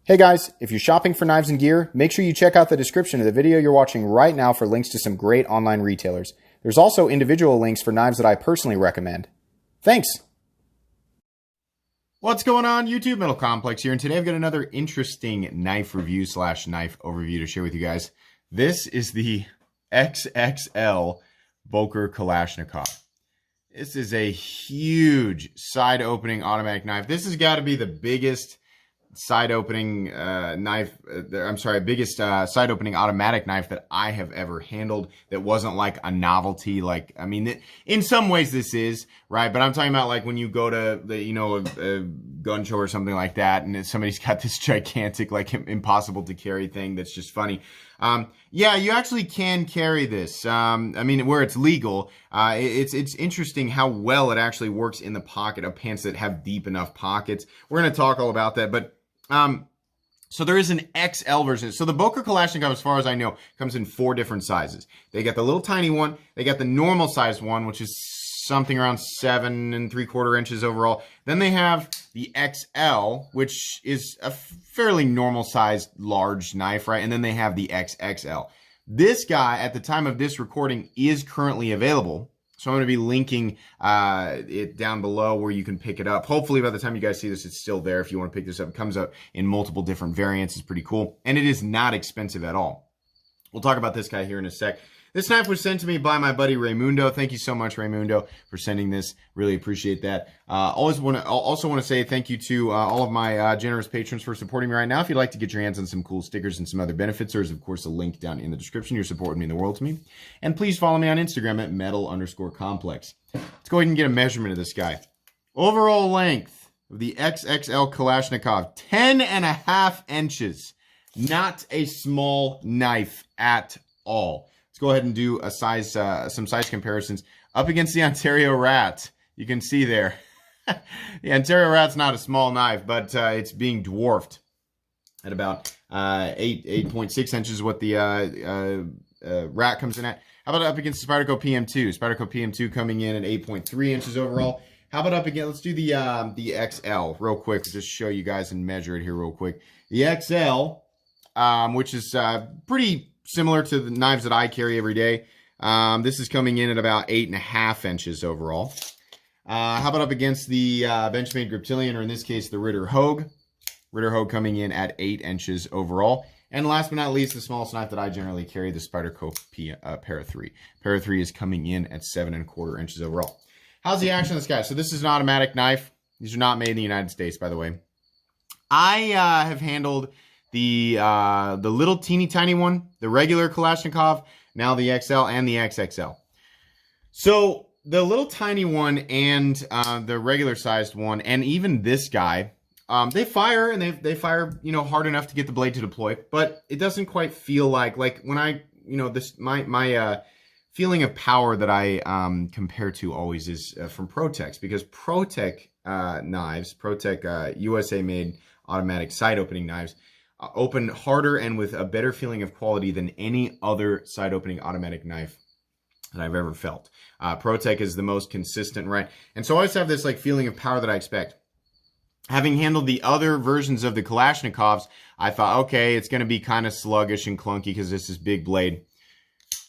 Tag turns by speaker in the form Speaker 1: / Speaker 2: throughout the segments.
Speaker 1: Hey guys, if you're shopping for knives and gear, make sure you check out the description of the video you're watching right now for links to some great online retailers. There's also individual links for knives that I personally recommend. Thanks!
Speaker 2: What's going on, YouTube? Metal Complex here, and today I've got another interesting knife review slash knife overview to share with you guys. This is the XXL Boker Kalashnikov. This is a huge side opening automatic knife. This has got to be the biggest side opening biggest side opening automatic knife that I have ever handled that wasn't like a novelty. Like, I mean, in some ways this is, right? But I'm talking about like when you go to a gun show or something like that and somebody's got this gigantic, like impossible to carry thing that's just funny. Yeah, you actually can carry this. I mean, where it's legal. It's interesting how well it actually works in the pocket of pants that have deep enough pockets. We're going to talk all about that, but so there is an XL version. So the Boker Kalashnikov, as far as I know, comes in 4 different sizes. They got the little tiny one. They got the normal sized one, which is something around 7 3/4 inches overall. Then they have the XL, which is a fairly normal sized large knife, right? And then they have the XXL. This guy, at the time of this recording, is currently available. So I'm going to be linking it down below where you can pick it up. Hopefully by the time you guys see this, it's still there. If you want to pick this up, it comes up in multiple different variants. It's pretty cool. And it is not expensive at all. We'll talk about this guy here in a sec. This knife was sent to me by my buddy Raymundo. Thank you so much, Raymundo, for sending this. Really appreciate that. Also want to say thank you to all of my generous patrons for supporting me right now. If you'd like to get your hands on some cool stickers and some other benefits, there's of course a link down in the description. Your support would mean the world to me. And please follow me on Instagram at metal_complex. Let's go ahead and get a measurement of this guy. Overall length of the XXL Kalashnikov, 10.5 inches. Not a small knife at all. Let's go ahead and do a some size comparisons up against the Ontario Rat. You can see there, the Ontario Rat's not a small knife, but it's being dwarfed at about 8.6 inches. What the Rat comes in at. How about up against the Spyderco PM2? Spyderco PM2 coming in at 8.3 inches overall. How about up again? Let's do the XL real quick. Just show you guys and measure it here real quick. The XL, which is pretty similar to the knives that I carry every day. This is coming in at about 8.5 inches overall. How about up against the Benchmade Griptilian, or in this case, the Ritter Hogue? Ritter Hogue coming in at 8 inches overall. And last but not least, the smallest knife that I generally carry, the Spyderco Para 3. Para 3 is coming in at 7.25 inches overall. How's the action of this guy? So this is an automatic knife. These are not made in the United States, by the way. I have handled the little teeny tiny one, the regular Kalashnikov, now the XL and the XXL. So the little tiny one and the regular sized one, and even this guy, they fire, and they fire, hard enough to get the blade to deploy, but it doesn't quite feel like when I, my feeling of power that I compare to always is from Protex, because Protec knives, Protec USA made automatic side opening knives, open harder and with a better feeling of quality than any other side opening automatic knife that I've ever felt. Protec is the most consistent, right? And so I always have this like feeling of power that I expect. Having handled the other versions of the Kalashnikovs, I thought, okay, it's going to be kind of sluggish and clunky because this is big blade.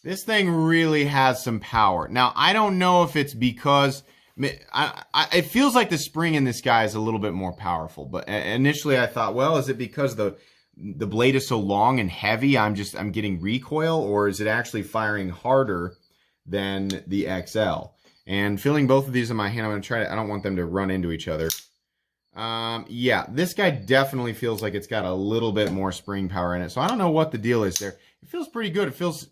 Speaker 2: This thing really has some power. Now, I don't know if it's because it feels like the spring in this guy is a little bit more powerful, but initially I thought, well, is it because the blade is so long and heavy, I'm getting recoil, or is it actually firing harder than the XL? And feeling both of these in my hand, I'm going to try to, I don't want them to run into each other. Yeah, this guy definitely feels like it's got a little bit more spring power in it. So I don't know what the deal is there. It feels pretty good. It feels,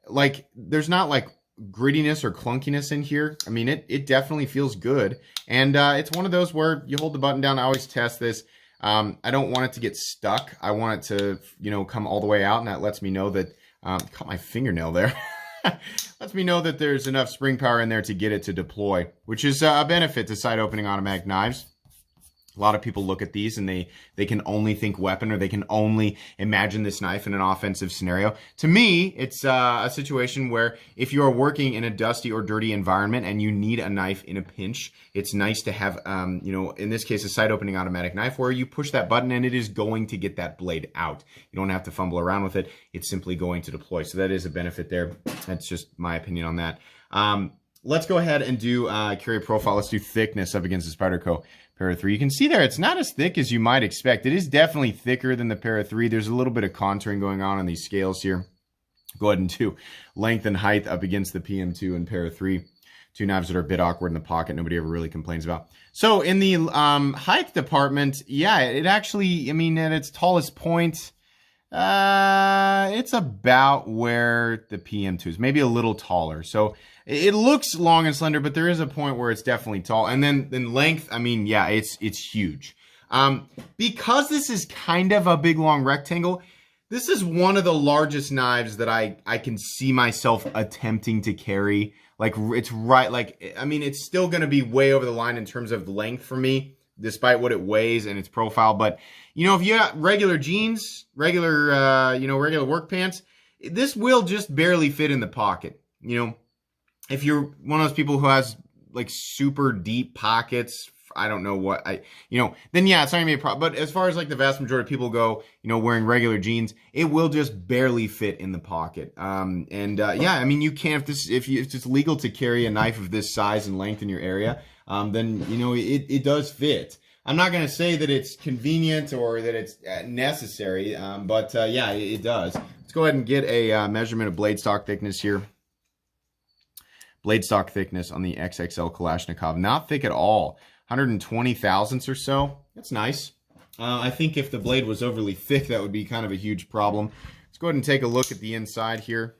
Speaker 2: like there's not like grittiness or clunkiness in here. I mean, it definitely feels good. And it's one of those where you hold the button down. I always test this. I don't want it to get stuck. I want it to, come all the way out, and that lets me know that, caught my fingernail there. Lets me know that there's enough spring power in there to get it to deploy, which is a benefit to side opening automatic knives. A lot of people look at these and they can only think weapon, or they can only imagine this knife in an offensive scenario. To me, it's a situation where if you are working in a dusty or dirty environment and you need a knife in a pinch, it's nice to have, in this case, a side opening automatic knife where you push that button and it is going to get that blade out. You don't have to fumble around with it. It's simply going to deploy. So that is a benefit there. That's just my opinion on that. Let's go ahead and do carry profile. Let's do thickness up against the Spyderco Para 3. You can see there, it's not as thick as you might expect. It is definitely thicker than the Para 3. There's a little bit of contouring going on these scales here. Go ahead and do length and height up against the PM2 and Para 3. Two knives that are a bit awkward in the pocket. Nobody ever really complains about. So in the height department, yeah, it actually, I mean, at its tallest point, it's about where the PM2 is, maybe a little taller. So it looks long and slender, but there is a point where it's definitely tall. And then length, I mean, yeah, it's huge. Because this is kind of a big long rectangle, this is one of the largest knives that I can see myself attempting to carry. Like, it's right, like, I mean, it's still going to be way over the line in terms of length for me, despite what it weighs and its profile. But, you know, if you got regular jeans, regular work pants, this will just barely fit in the pocket. You know, if you're one of those people who has like super deep pockets, I don't know what then yeah, it's not gonna be a problem. But as far as like the vast majority of people go, you know, wearing regular jeans, it will just barely fit in the pocket. Yeah, I mean, you can't, if it's legal to carry a knife of this size and length in your area, then, you know, it does fit. I'm not going to say that it's convenient or that it's necessary, but yeah, it does. Let's go ahead and get a measurement of blade stock thickness here. Blade stock thickness on the XXL Kalashnikov. Not thick at all. 120 thousandths or so. That's nice. I think if the blade was overly thick, that would be kind of a huge problem. Let's go ahead and take a look at the inside here.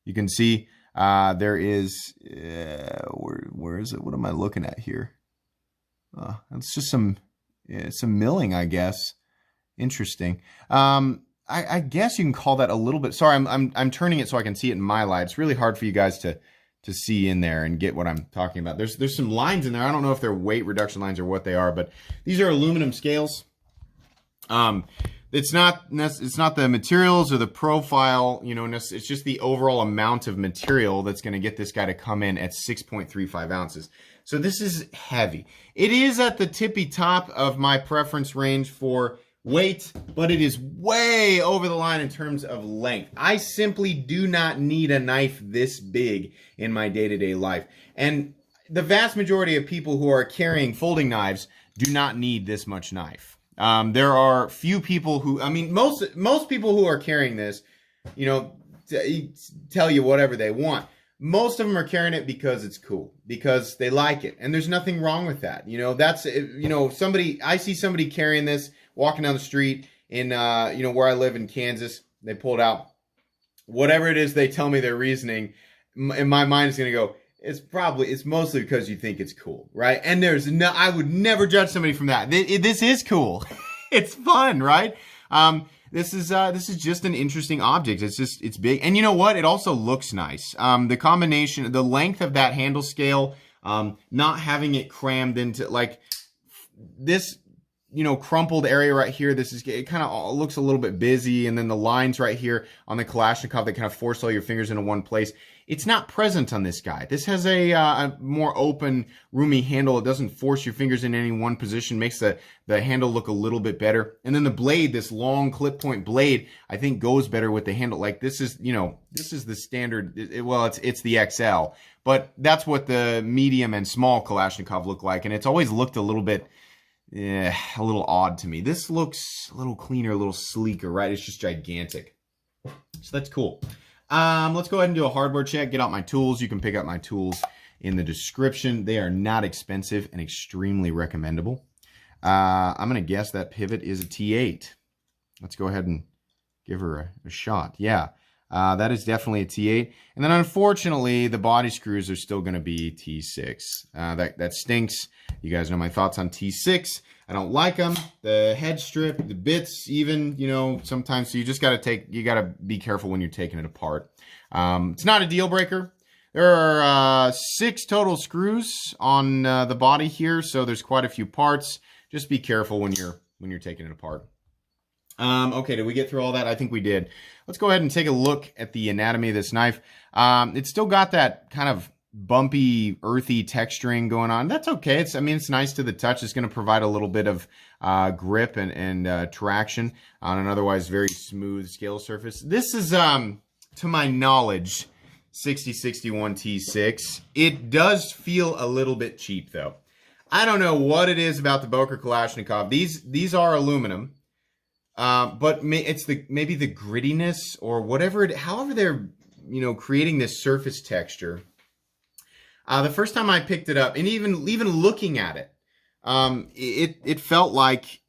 Speaker 2: You can see there is, where is it? What am I looking at here? It's just some milling, I guess. Interesting. I guess you can call that a little bit. Sorry, I'm turning it so I can see it in my light. It's really hard for you guys to see in there and get what I'm talking about. There's some lines in there. I don't know if they're weight reduction lines or what they are, but these are aluminum scales. It's not the materials or the profile, you know, it's just the overall amount of material that's going to get this guy to come in at 6.35 ounces. So this is heavy. It is at the tippy top of my preference range for weight, but it is way over the line in terms of length. I simply do not need a knife this big in my day-to-day life. And the vast majority of people who are carrying folding knives do not need this much knife. There are few people who, I mean, most people who are carrying this, you know, tell you whatever they want. Most of them are carrying it because it's cool, because they like it. And there's nothing wrong with that. You know, that's, you know, I see somebody carrying this, walking down the street in, you know, where I live in Kansas, they pulled out whatever it is they tell me their reasoning. In my mind, is going to go, it's mostly because you think it's cool, right? And I would never judge somebody from that. This is cool. It's fun, right? This is just an interesting object. It's big. And you know what? It also looks nice. The combination, the length of that handle scale, not having it crammed into like this, you know, crumpled area right here. It kind of looks a little bit busy. And then the lines right here on the Kalashnikov that kind of force all your fingers into one place. It's not present on this guy. This has a more open, roomy handle. It doesn't force your fingers in any one position. Makes the handle look a little bit better. And then the blade, this long clip point blade, I think goes better with the handle. Like this is, you know, this is the standard. It's the XL, but that's what the medium and small Kalashnikov look like. And it's always looked a little bit, a little odd to me. This looks a little cleaner, a little sleeker, right? It's just gigantic. So that's cool. Let's go ahead and do a hardware check. Get out my tools. You can pick up my tools in the description. They are not expensive and extremely recommendable. I'm going to guess that pivot is a T8. Let's go ahead and give her a shot. Yeah, that is definitely a T8. And then unfortunately, the body screws are still going to be T6. That stinks. You guys know my thoughts on T6. I don't like them. The head strip, the bits, even, you know, sometimes. So you just got to be careful when you're taking it apart. It's not a deal breaker. There are 6 total screws on the body here, so there's quite a few parts. just be careful when you're taking it apart. Okay, did we get through all that? I think we did. Let's go ahead and take a look at the anatomy of this knife. It's still got that kind of bumpy, earthy texturing going on. That's okay. It's nice to the touch. It's going to provide a little bit of grip and traction on an otherwise very smooth scale surface. This is, to my knowledge, 6061 T6. It does feel a little bit cheap, though. I don't know what it is about the Boker Kalashnikov. These are aluminum. But it's maybe the grittiness or whatever however they're, creating this surface texture. The first time I picked it up, and even looking at it, it felt like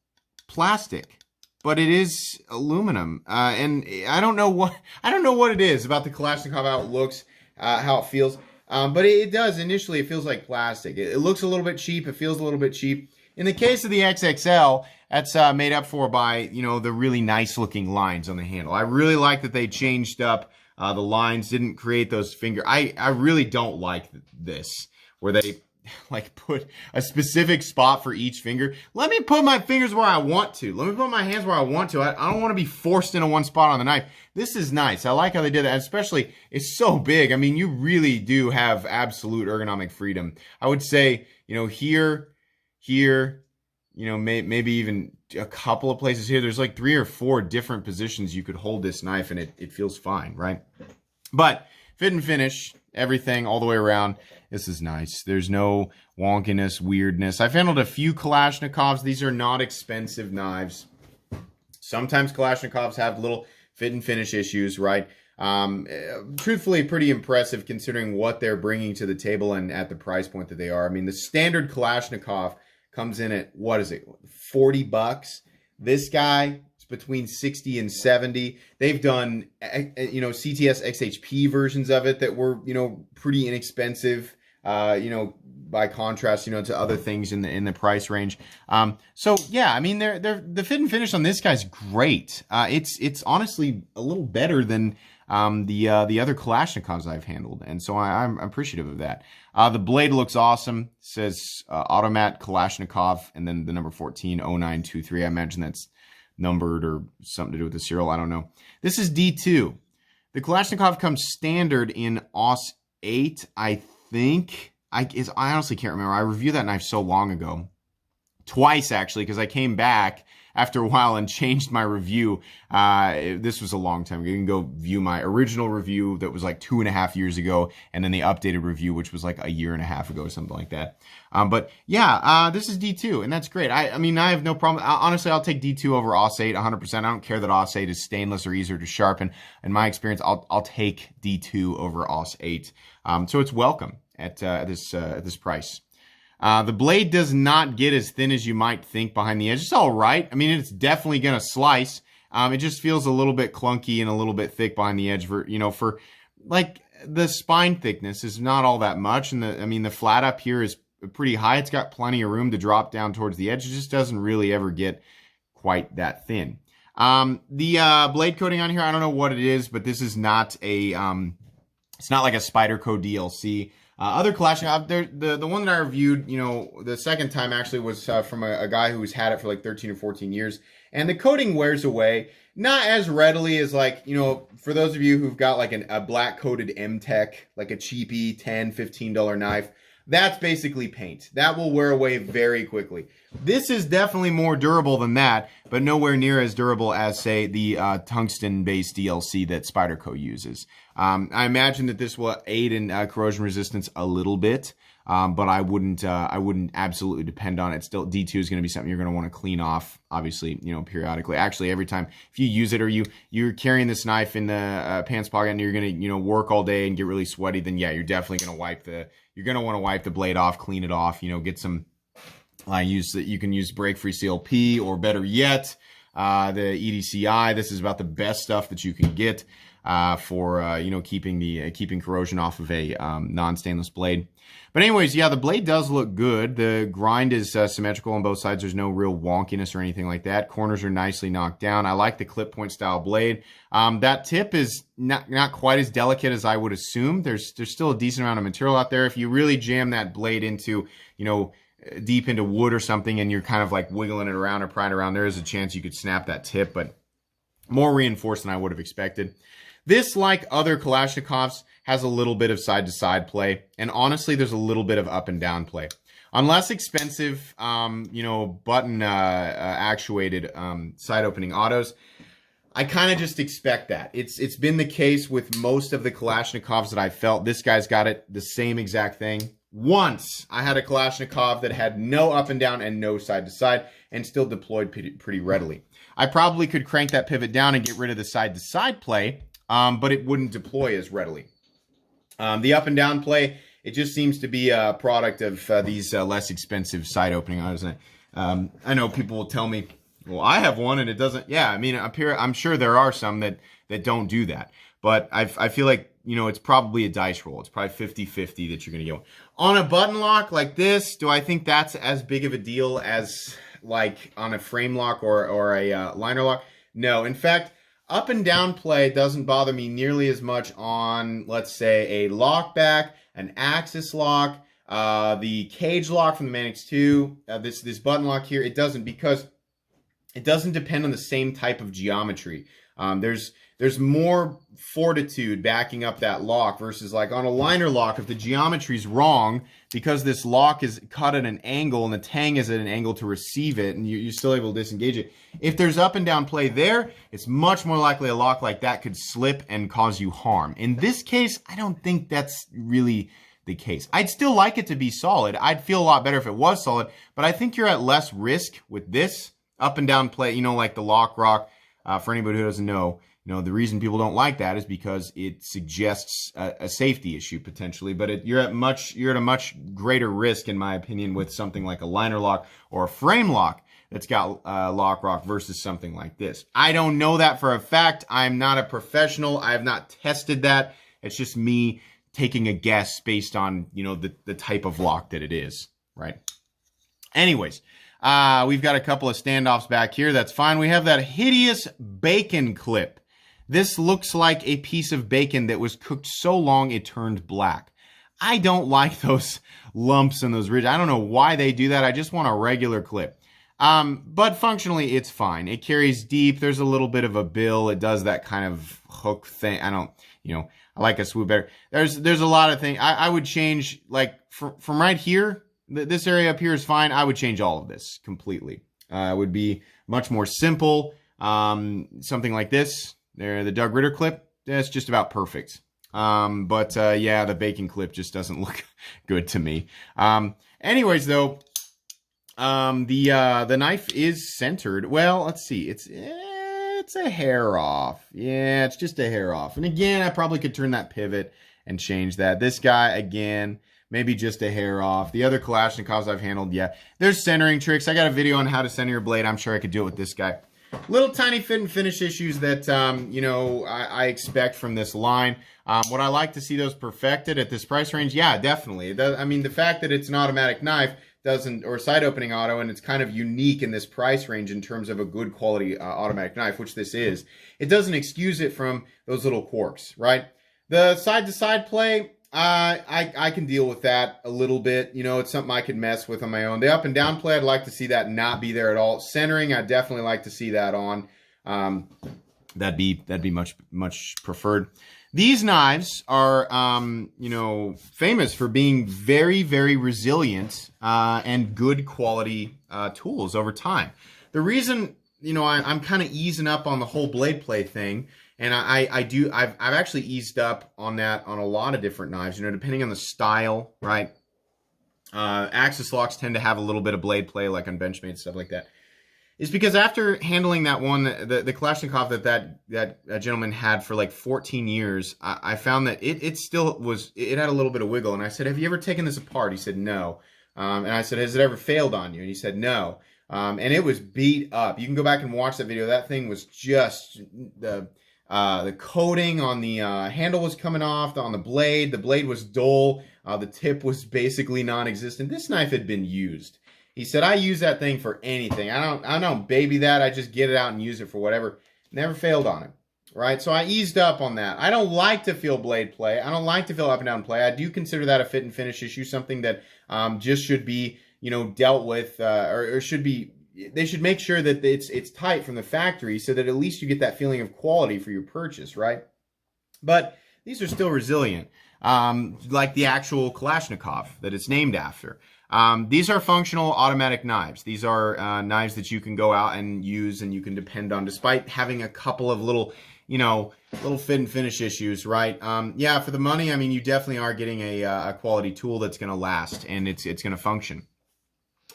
Speaker 2: plastic, but it is aluminum. And I don't know what it is about the Kalashnikov, how it looks, how it feels. But it does initially. It feels like plastic. It looks a little bit cheap. It feels a little bit cheap. In the case of the XXL, that's made up for by, the really nice looking lines on the handle. I really like that they changed up the lines, didn't create those finger. I really don't like this, where they like put a specific spot for each finger. Let me put my fingers where I want to. Let me put my hands where I want to. I don't want to be forced into one spot on the knife. This is nice. I like how they did that, especially it's so big. I mean, you really do have absolute ergonomic freedom. I would say, here, maybe even a couple of places here. There's like 3 or 4 different positions you could hold this knife, and it feels fine, right? But fit and finish, everything all the way around, this is nice. There's no wonkiness, weirdness. I've handled a few Kalashnikovs. These are not expensive knives. Sometimes Kalashnikovs have little fit and finish issues, right? Truthfully, pretty impressive considering what they're bringing to the table and at the price point that they are. I mean, the standard Kalashnikov comes in at, what is it, $40? This guy is between 60 and 70. They've done, CTS XHP versions of it that were, pretty inexpensive, by contrast, to other things in the price range. So yeah, I mean, the fit and finish on this guy's great. It's honestly a little better than the other Kalashnikovs I've handled, and so I'm appreciative of that. The blade looks awesome. It says Automat Kalashnikov, and then the number 140923. I imagine that's numbered or something to do with the serial. I don't know. This is D2. The Kalashnikov comes standard in AUS 8, I think. I honestly can't remember. I reviewed that knife so long ago. Twice, actually, because I came back after a while and changed my review. This was a long time ago. You can go view my original review that was like 2.5 years ago, and then the updated review, which was like 1.5 years ago or something like that. But yeah, this is D2, and that's great. I mean, I have no problem. Honestly, I'll take D2 over AUS 8 100%. I don't care that AUS 8 is stainless or easier to sharpen. In my experience, I'll take D2 over AUS 8. So it's welcome at this price. The blade does not get as thin as you might think behind the edge. It's all right. I mean, it's definitely going to slice. It just feels a little bit clunky and a little bit thick behind the edge for like the spine thickness is not all that much. And the flat up here is pretty high. It's got plenty of room to drop down towards the edge. It just doesn't really ever get quite that thin. The blade coating on here, I don't know what it is, but this is not a, it's not like a Spyderco DLC. Other Kalashnikov, the one that I reviewed, the second time actually was from a guy who's had it for like 13 or 14 years. And the coating wears away, not as readily as like, for those of you who've got like a black coated M-Tech, like a cheapy $10, $15 knife, that's basically paint. That will wear away very quickly. This is definitely more durable than that, but nowhere near as durable as, say, the tungsten-based DLC that Spyderco uses. I imagine that this will aid in corrosion resistance a little bit, but I wouldn't absolutely depend on it. Still, D2 is going to be something you're going to want to clean off, obviously, periodically. Actually, every time if you use it or you're carrying this knife in the pants pocket and you're going to work all day and get really sweaty, then yeah, you're definitely going to want to wipe the blade off, clean it off, get some. You can use break-free CLP, or better yet, the EDCI. This is about the best stuff that you can get for keeping corrosion off of a non-stainless blade. But anyways, yeah, the blade does look good. The grind is symmetrical on both sides. There's no real wonkiness or anything like that. Corners are nicely knocked down. I like the clip point style blade. That tip is not quite as delicate as I would assume. There's still a decent amount of material out there. If you really jam that blade into, deep into wood or something and you're kind of like wiggling it around or prying around, there is a chance you could snap that tip, but more reinforced than I would have expected. This, like other Kalashnikovs, has a little bit of side-to-side play, and honestly, there's a little bit of up and down play. On less expensive, button actuated side opening autos, I kind of just expect that. It's been the case with most of the Kalashnikovs that I felt. This guy's got it, the same exact thing. Once I had a Kalashnikov that had no up and down and no side to side and still deployed pretty readily. I probably could crank that pivot down and get rid of the side to side play, but it wouldn't deploy as readily. The up and down play, it just seems to be a product of these less expensive side opening autos. I know people will tell me, well, I have one and it doesn't. Yeah, I mean, up here, I'm sure there are some that don't do that. But I feel like, it's probably a dice roll. It's probably 50-50 that you're going to get one. On a button lock like this, do I think that's as big of a deal as like on a frame lock or a liner lock? No. In fact, up and down play doesn't bother me nearly as much on, let's say, a lock back, an axis lock, the cage lock from the Manix 2, this button lock here. It doesn't, because it doesn't depend on the same type of geometry. There's more fortitude backing up that lock versus like on a liner lock, if the geometry's wrong, because this lock is cut at an angle and the tang is at an angle to receive it, and you're still able to disengage it. If there's up and down play there, it's much more likely a lock like that could slip and cause you harm. In this case, I don't think that's really the case. I'd still like it to be solid. I'd feel a lot better if it was solid, but I think you're at less risk with this up and down play, like the lock rock. For anybody who doesn't know, the reason people don't like that is because it suggests a safety issue potentially, but you're at a much greater risk, in my opinion, with something like a liner lock or a frame lock that's got lock rock versus something like this. I don't know that for a fact. I'm not a professional. I have not tested that. It's just me taking a guess based on, the type of lock that it is, right? Anyways, we've got a couple of standoffs back here. That's fine. We have that hideous bacon clip. This looks like a piece of bacon that was cooked so long it turned black. I don't like those lumps and those ridges. I don't know why they do that. I just want a regular clip. But functionally, it's fine. It carries deep. There's a little bit of a bill. It does that kind of hook thing. I like a swoop better. There's a lot of things. I would change, like, from right here, this area up here is fine. I would change all of this completely. It would be much more simple. Something like this. There, the Doug Ritter clip, that's just about perfect. Yeah, the bacon clip just doesn't look good to me. Anyways, though, the knife is centered. Well, let's see. It's a hair off. Yeah, it's just a hair off. And again, I probably could turn that pivot and change that. This guy, again, maybe just a hair off. The other Kalashnikovs I've handled, yeah, there's centering tricks. I got a video on how to center your blade. I'm sure I could do it with this guy. Little tiny fit and finish issues that, I expect from this line. Would I like to see those perfected at this price range? Yeah, definitely. The fact that it's an automatic knife or side opening auto, and it's kind of unique in this price range in terms of a good quality automatic knife, which this is, it doesn't excuse it from those little quirks, right? The side to side play, I can deal with that a little bit. It's something I could mess with on my own. The up and down play, I'd like to see that not be there at all. Centering, I'd definitely like to see that on. That'd be much preferred. These knives are, famous for being very, very resilient and good quality tools over time. The reason, I'm kind of easing up on the whole blade play thing. And I've actually eased up on that on a lot of different knives, depending on the style, right? Axis locks tend to have a little bit of blade play, like on Benchmade, stuff like that. Is because after handling that one, the Kalashnikov that gentleman had for like 14 years, I found that it had a little bit of wiggle. And I said, have you ever taken this apart? He said, no. And I said, has it ever failed on you? And he said, no. And it was beat up. You can go back and watch that video. That thing was just the coating on the handle was coming off on the blade. The blade was dull. The tip was basically non-existent. This knife had been used. He said, I use that thing for anything. I don't baby that. I just get it out and use it for whatever. Never failed on it, right? So I eased up on that. I don't like to feel blade play. I don't like to feel up and down play. I do consider that a fit and finish issue, something that just should be, dealt with, or should be. They should make sure that it's tight from the factory so that at least you get that feeling of quality for your purchase, right? But these are still resilient, like the actual Kalashnikov that it's named after. These are functional automatic knives. These are knives that you can go out and use and you can depend on, despite having a couple of little fit and finish issues, right? Yeah, for the money, I mean, you definitely are getting a quality tool that's going to last and it's going to function.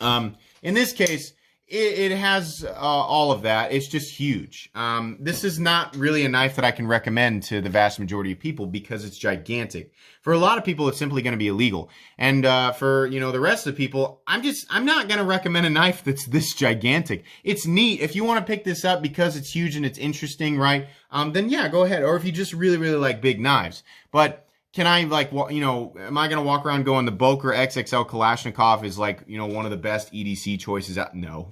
Speaker 2: In this case, it has all of that. It's just huge. This is not really a knife that I can recommend to the vast majority of people because it's gigantic. For a lot of people, it's simply going to be illegal. And for the rest of the people, I'm not going to recommend a knife that's this gigantic. It's neat. If you want to pick this up because it's huge and it's interesting, right? Then yeah, go ahead. Or if you just really, really like big knives. But can I, am I going to walk around going the Boker XXL Kalashnikov is one of the best EDC choices out? No.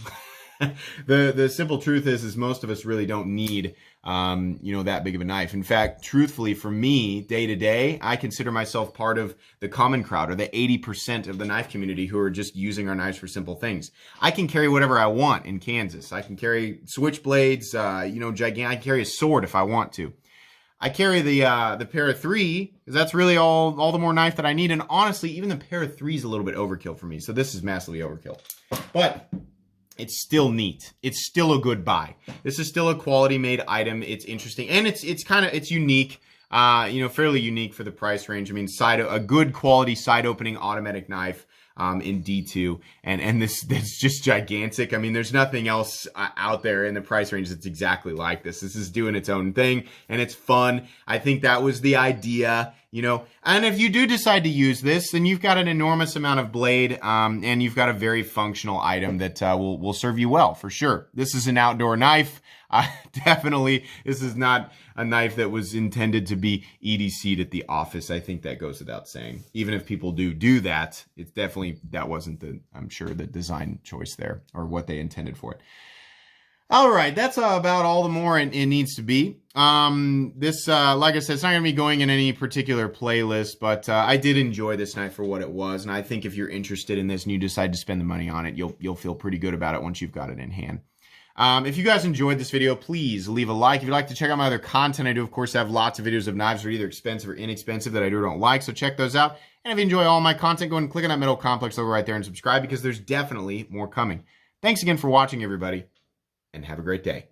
Speaker 2: The simple truth is most of us really don't need, that big of a knife. In fact, truthfully, for me, day to day, I consider myself part of the common crowd, or the 80% of the knife community who are just using our knives for simple things. I can carry whatever I want in Kansas. I can carry switchblades, gigantic. I can carry a sword if I want to. I carry the Para 3 because that's really all the more knife that I need. And honestly, even the Para 3 is a little bit overkill for me. So this is massively overkill. But it's still neat. It's still a good buy. This is still a quality made item. It's interesting and it's unique. Fairly unique for the price range. I mean, a good quality side opening automatic knife. In D2 and that's just gigantic. I mean, there's nothing else out there in the price range that's exactly like this. This is doing its own thing and it's fun. I think that was the idea, and if you do decide to use this, then you've got an enormous amount of blade, and you've got a very functional item that will serve you well for sure. This is an outdoor knife. Definitely, this is not a knife that was intended to be EDC'd at the office. I think that goes without saying. Even if people do that, it's definitely, that wasn't I'm sure the design choice there or what they intended for it. All right, that's about all the more it needs to be. This, like I said, it's not going to be going in any particular playlist, but I did enjoy this knife for what it was, and I think if you're interested in this and you decide to spend the money on it, you'll feel pretty good about it once you've got it in hand. If you guys enjoyed this video, please leave a like. If you'd like to check out my other content, I do, of course, have lots of videos of knives that are either expensive or inexpensive that I do or don't like, so check those out. And if you enjoy all my content, go ahead and click on that middle complex over right there and subscribe because there's definitely more coming. Thanks again for watching, everybody, and have a great day.